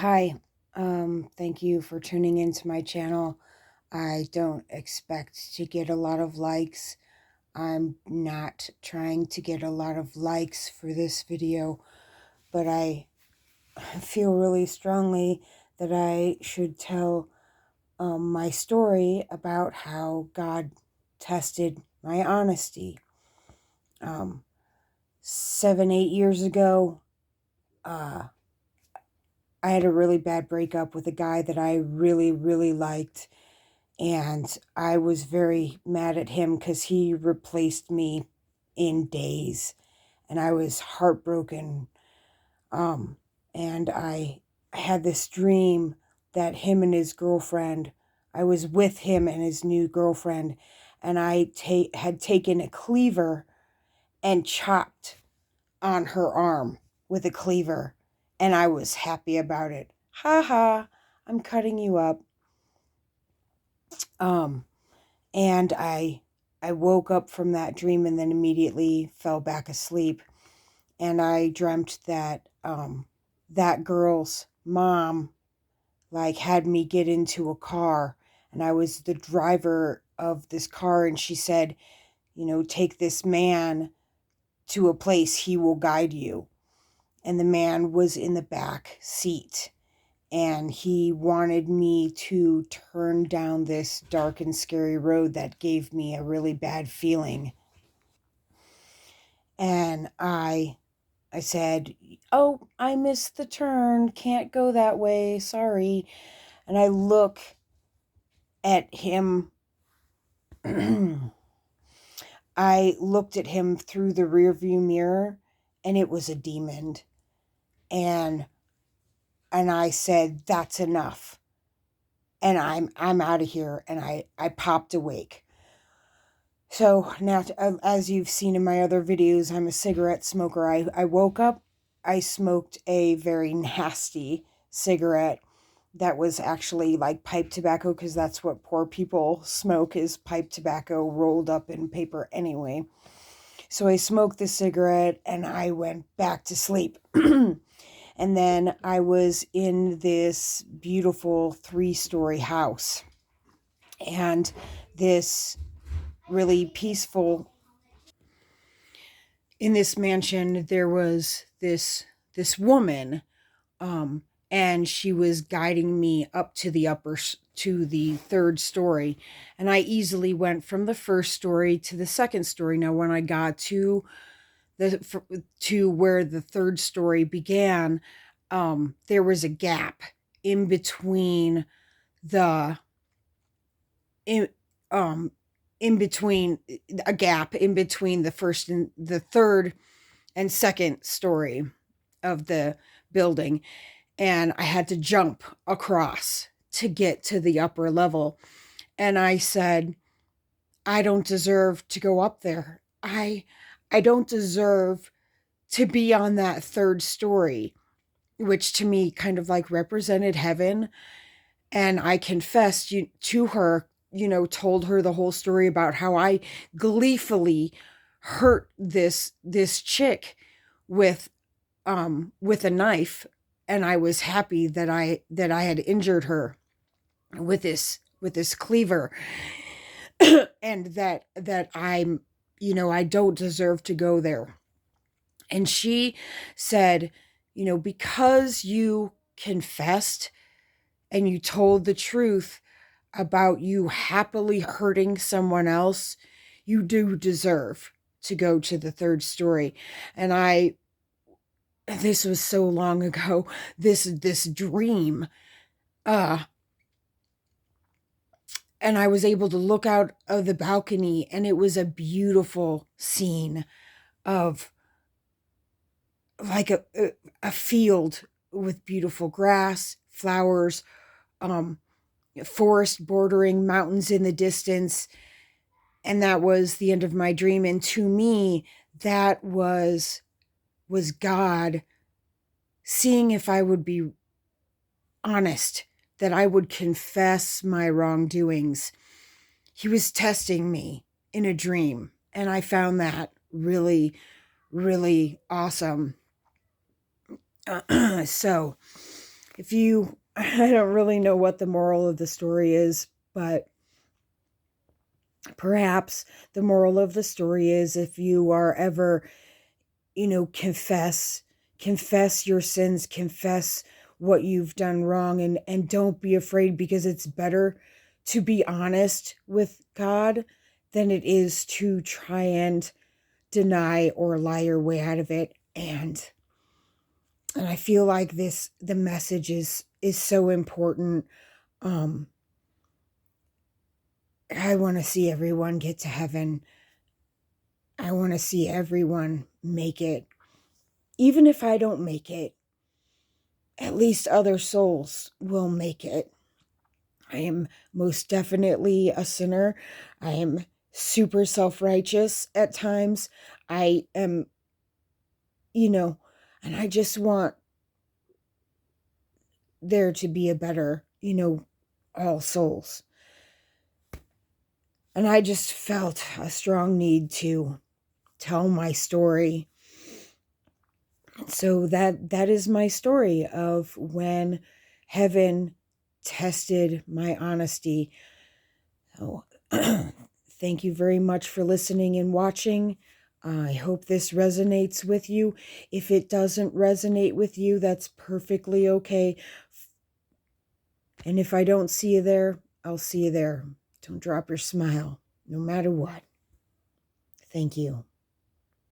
Hi, thank you for tuning into my channel. I don't expect to get a lot of likes. I'm not trying to get a lot of likes for this video, but I feel really strongly that I should tell my story about how God tested my honesty. Um, 7, 8 years ago, uh, I had a really bad breakup with a guy that I really, really liked. And I was very mad at him because he replaced me in days. And I was heartbroken. Um, and I had this dream that him and his girlfriend, I was with him and his new girlfriend, and had taken a cleaver and chopped on her arm with a cleaver. And I was happy about it. Ha ha, I'm cutting you up. Um, and I woke up from that dream and then immediately fell back asleep, and I dreamt that that girl's mom like had me get into a car, and I was the driver of this car, and she said, take this man to a place, he will guide you. And the man was in the back seat, and he wanted me to turn down this dark and scary road that gave me a really bad feeling. And I said, "Oh, I missed the turn. Can't go that way. Sorry." And I look at him. I looked at him through the rearview mirror, and it was a demon. And I said, "That's enough." And I'm out of here, and I popped awake. So now, as you've seen in my other videos, I'm a cigarette smoker. I woke up, I smoked a very nasty cigarette that was actually like pipe tobacco, because that's what poor people smoke, is pipe tobacco rolled up in paper anyway. So I smoked the cigarette and I went back to sleep. And then I was in this beautiful 3-story house, and this really peaceful, in this mansion there was this woman, um and she was guiding me up to the third story, and I easily went from the first story to the second story. Now when I got to where the third story began, there was a gap in between the in um in between a gap in between the first and the third and second story of the building, and I had to jump across to get to the upper level. And I said, I don't deserve to go up there. I don't deserve to be on that third story, which to me kind of like represented heaven. And I confessed to her, told her the whole story about how I gleefully hurt this chick with with a knife, and I was happy that I had injured her with this cleaver, and that I'm, I don't deserve to go there. And she said, because you confessed and you told the truth about you happily hurting someone else, you do deserve to go to the third story. And this was so long ago, this dream, uh and I was able to look out of the balcony, and it was a beautiful scene of like a field with beautiful grass, flowers, um forest bordering, mountains in the distance. And that was the end of my dream. And to me, that was God seeing if I would be honest, that I would confess my wrongdoings. He was testing me in a dream, and I found that really, really awesome. So If you, I don't really know what the moral of the story is, but perhaps the moral of the story is, if you are ever, confess your sins, confess what you've done wrong, and don't be afraid, because it's better to be honest with God than it is to try and deny or lie your way out of it. And I feel like the message is so important. um I want to see everyone get to heaven. I want to see everyone make it. Even if I don't make it, at least other souls will make it. I am most definitely a sinner. I am super self-righteous at times. I am, you know, and I just want there to be a better, all souls. And I just felt a strong need to tell my story. So that is my story of when heaven tested my honesty. So thank you very much for listening and watching. I hope this resonates with you. If it doesn't resonate with you, that's perfectly okay. And if I don't see you there, I'll see you there. Don't drop your smile, no matter what. Thank you.